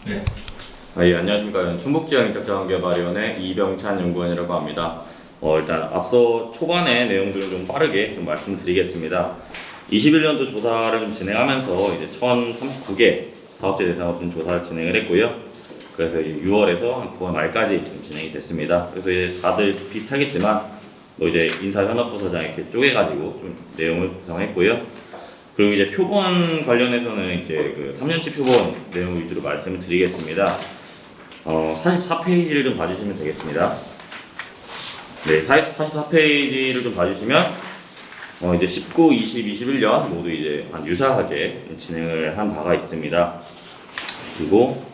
네. 예, 안녕하십니까. 충북지역인적자원개발위원회 이병찬 연구원이라고 합니다. 일단 앞서 초반에 내용들을 좀 빠르게 좀 말씀드리겠습니다. 21년도 조사를 좀 진행하면서 이제 1039개 사업체 대상으로 좀 조사를 진행을 했고요. 그래서 이제 6월에서 한 9월 말까지 좀 진행이 됐습니다. 그래서 이제 다들 비슷하겠지만 뭐 이제 인사현업부서장 이렇게 쪼개가지고 좀 내용을 구성했고요. 그리고 이제 표본 관련해서는 이제 그 3년치 표본 내용 위주로 말씀을 드리겠습니다. 44페이지를 좀 봐주시면 되겠습니다. 네, 44페이지를 좀 봐주시면 이제 19, 20, 21년 모두 이제 한 유사하게 진행을 한 바가 있습니다. 그리고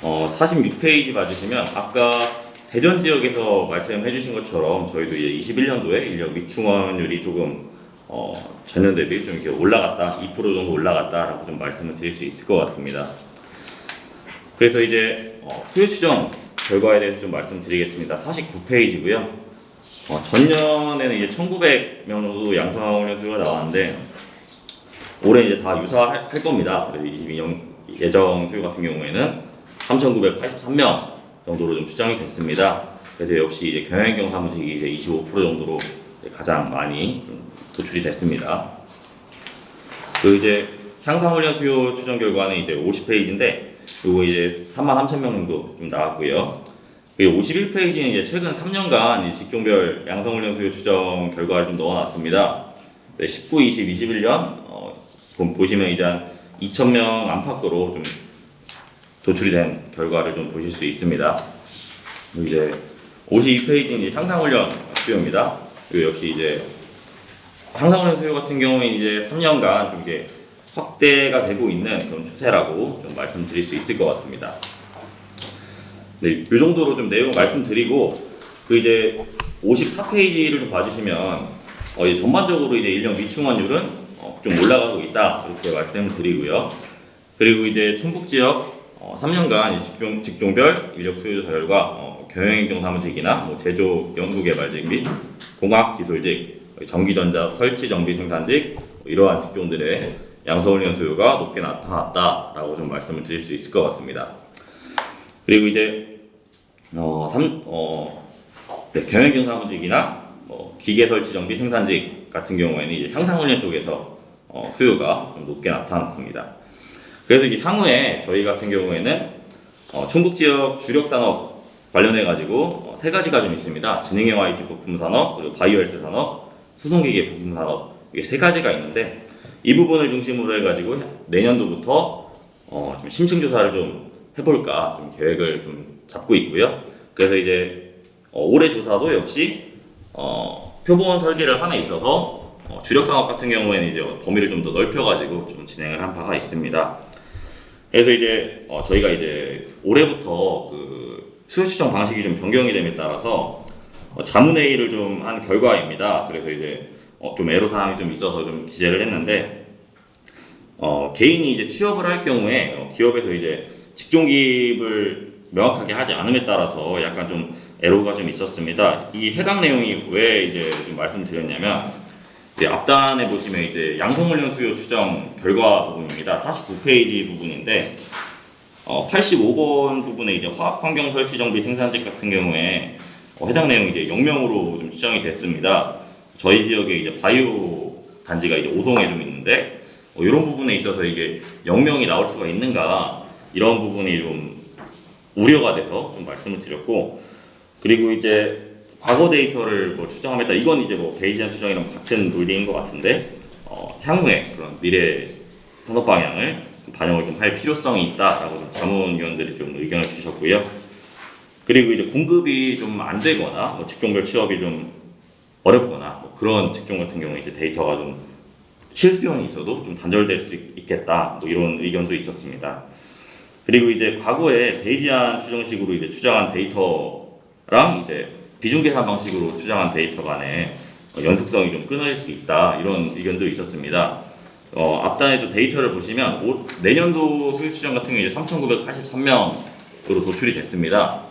46페이지 봐주시면 아까 대전 지역에서 말씀해 주신 것처럼 저희도 이제 21년도에 인력 미충원율이 조금 전년 대비 좀 이렇게 올라갔다, 2% 정도 올라갔다라고 좀 말씀을 드릴 수 있을 것 같습니다. 그래서 이제 수요 추정 결과에 대해서 좀 말씀드리겠습니다. 49페이지고요. 전년에는 이제 1,900명 정도 양성훈련 수요가 나왔는데 올해 이제 다 유사할 겁니다. 그래서 22년 예정 수요 같은 경우에는 3,983명 정도로 좀 추정이 됐습니다. 그래서 역시 이제 경영경 사무직이 이제 25% 정도로 가장 많이 좀 도출이 됐습니다. 그리고 이제 향상훈련 수요 추정 결과는 이제 50페이지인데 그리고 이제 33,000명 정도 좀 나왔고요. 그리고 51페이지는 이제 최근 3년간 직종별 양성훈련 수요 추정 결과를 좀 넣어놨습니다. 19, 20, 21년 보시면 이제 한 2,000명 안팎으로 좀 도출이 된 결과를 좀 보실 수 있습니다. 그리고 이제 52페이지는 이제 향상훈련 수요입니다. 그리고 역시 이제 향상훈련 수요 같은 경우에 이제 3년간 좀 이게 확대가 되고 있는 그런 추세라고 좀 말씀드릴 수 있을 것 같습니다. 네, 이 정도로 좀 내용 말씀드리고 그 이제 54페이지를 좀 봐주시면 이제 전반적으로 이제 인력 미충원율은 좀 올라가고 있다 이렇게 말씀을 드리고요. 그리고 이제 충북 지역 3년간 직종별 인력 수요 조사 결과 경영행정 사무직이나 뭐 제조 연구개발직 및 공학기술직, 전기전자 설치 정비 생산직 이러한 직종들의 양성훈련 수요가 높게 나타났다라고 좀 말씀을 드릴 수 있을 것 같습니다. 그리고 이제 경영경 사무직이나 기계 설치 정비 생산직 같은 경우에는 이제 향상훈련 쪽에서 수요가 좀 높게 나타났습니다. 그래서 이제 향후에 저희 같은 경우에는 충북 지역 주력 산업 관련해 가지고 세 가지가 좀 있습니다. 지능형 IT 부품 산업, 그리고 바이오헬스 산업, 수송기계 부품 산업 이게 세 가지가 있는데 이 부분을 중심으로 해가지고 내년도부터 좀 심층 조사를 좀 해볼까 좀 계획을 좀 잡고 있고요. 그래서 이제 올해 조사도 역시 표본 설계를 함에 있어서 주력 산업 같은 경우에는 이제 범위를 좀 더 넓혀가지고 좀 진행을 한 바가 있습니다. 그래서 이제 저희가 이제 올해부터 그 수요 추정 방식이 좀 변경이 됨에 따라서 자문회의를 좀 한 결과입니다. 그래서 이제 좀 애로사항이 좀 있어서 좀 기재를 했는데 개인이 이제 취업을 할 경우에 기업에서 이제 직종 기입을 명확하게 하지 않음에 따라서 약간 좀 애로가 좀 있었습니다. 이 해당 내용이 왜 이제 좀 말씀드렸냐면 이제 앞단에 보시면 이제 양성훈련 수요 추정 결과 부분입니다. 49페이지 부분인데 85번 부분에 이제 화학환경 설치 정비 생산직 같은 경우에 해당 내용이 이제 0명으로 좀 추정이 됐습니다. 저희 지역에 이제 바이오 단지가 이제 5송에 좀 있는데 이런 부분에 있어서 이게 0명이 나올 수가 있는가 이런 부분이 좀 우려가 돼서 좀 말씀을 드렸고 그리고 이제 과거 데이터를 뭐 추정하겠다 이건 이제 뭐 베이지안 추정이랑 같은 논리인 것 같은데 향후에 그런 미래 산업 방향을 반영을 좀 할 필요성이 있다라고 좀 자문위원들이 좀 의견을 주셨고요. 그리고 이제 공급이 좀 안 되거나 뭐 직종별 취업이 좀 어렵거나 뭐 그런 직종 같은 경우에 이제 데이터가 좀 실수요원이 있어도 좀 단절될 수 있겠다 뭐 이런 의견도 있었습니다. 그리고 이제 과거에 베이지안 추정식으로 이제 추정한 데이터랑 이제 비중 계산 방식으로 추정한 데이터 간에 연속성이 좀 끊어질 수 있다 이런 의견도 있었습니다. 앞단에 또 데이터를 보시면 내년도 수요 추정 같은 경우에 3,983명으로 도출이 됐습니다.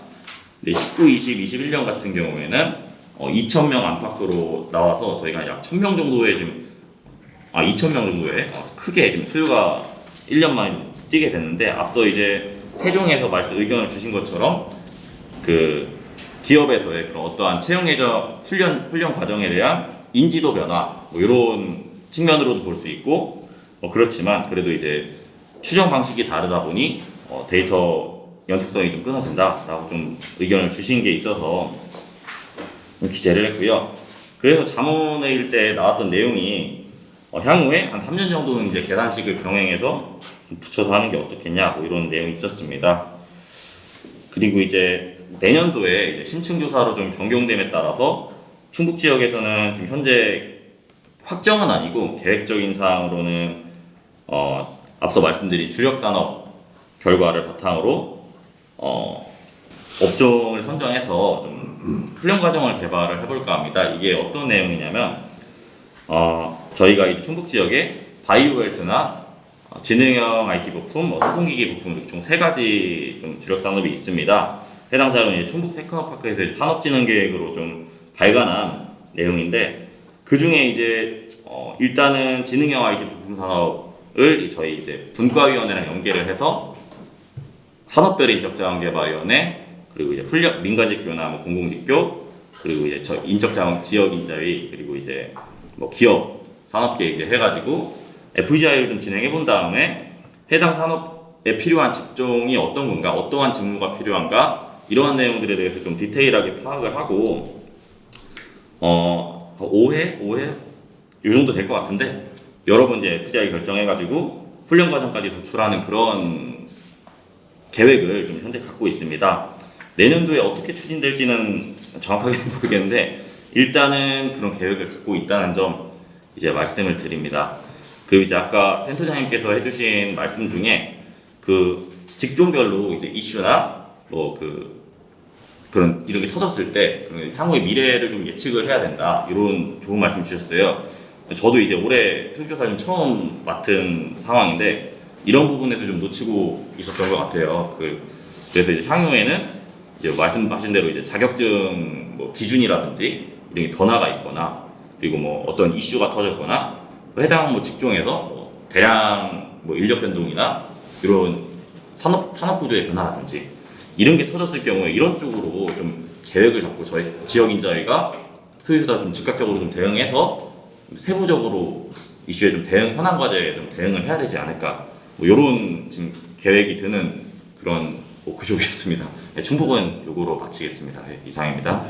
19, 20, 21년 같은 경우에는 2,000명 안팎으로 나와서 저희가 약 1,000명 정도의 지금 2,000명 정도의 크게 지금 수요가 1년 만에 뛰게 됐는데 앞서 이제 세종에서 말씀 의견을 주신 것처럼 그 기업에서의 그런 어떠한 채용 예정 훈련 과정에 대한 인지도 변화 뭐 이런 측면으로도 볼 수 있고 그렇지만 그래도 이제 추정 방식이 다르다 보니 데이터 연속성이 좀 끊어진다라고 좀 의견을 주신 게 있어서 기재를 했고요. 그래서 자문회의 때 나왔던 내용이 향후에 한 3년 정도는 이제 계산식을 병행해서 붙여서 하는 게 어떻겠냐 뭐 이런 내용이 있었습니다. 그리고 이제 내년도에 이제 심층조사로 좀 변경됨에 따라서 충북 지역에서는 지금 현재 확정은 아니고 계획적인 사항으로는 앞서 말씀드린 주력 산업 결과를 바탕으로 업종을 선정해서 좀 훈련 과정을 개발을 해볼까 합니다. 이게 어떤 내용이냐면 저희가 이제 충북 지역에 바이오헬스나 지능형 IT 부품, 수송기기 부품 이렇게 총 3가지 좀 주력 산업이 있습니다. 해당 자료는 이제 충북 테크노파크에서 산업진흥계획으로 좀 발간한 내용인데 그 중에 이제 일단은 지능형 IT 부품 산업을 저희 이제 분과위원회랑 연계를 해서 산업별 인적자원개발위원회 그리고 이제 훈련 민간직교나 뭐 공공직교 그리고 이제 인적자원 지역인자위 그리고 이제 뭐 기업 산업계획을 해가지고 FGI를 좀 진행해 본 다음에 해당 산업에 필요한 직종이 어떤 건가, 어떠한 직무가 필요한가 이러한 내용들에 대해서 좀 디테일하게 파악을 하고 5회 이 정도 될 것 같은데 여러 번 이제 FGI 결정해가지고 훈련 과정까지 도출하는 그런 계획을 좀 현재 갖고 있습니다. 내년도에 어떻게 추진될지는 정확하게 모르겠는데 일단은 그런 계획을 갖고 있다는 점 이제 말씀을 드립니다. 그리고 이제 아까 센터장님께서 해주신 말씀 중에 그 직종별로 이제 이슈나 뭐 그런 이런 게 터졌을 때 향후의 미래를 좀 예측을 해야 된다 이런 좋은 말씀 주셨어요. 저도 이제 올해 수조사님 처음 맡은 상황인데 이런 부분에서 좀 놓치고 있었던 것 같아요. 그래서 이제 향후에는 이제 말씀하신 대로 이제 자격증 뭐 기준이라든지 이런 게 변화가 있거나 그리고 뭐 어떤 이슈가 터졌거나 해당 뭐 직종에서 뭐 대량 뭐 인력 변동이나 이런 산업 구조의 변화라든지 이런 게 터졌을 경우에 이런 쪽으로 좀 계획을 잡고 저희 지역 인자위가 수요자 좀 즉각적으로 좀 대응해서 세부적으로 이슈에 좀 대응 현안 과제에 좀 대응을 해야 되지 않을까 뭐 이런 지금 계획이 드는 그런 구조였습니다. 네, 충북은 요거로 마치겠습니다. 네, 이상입니다.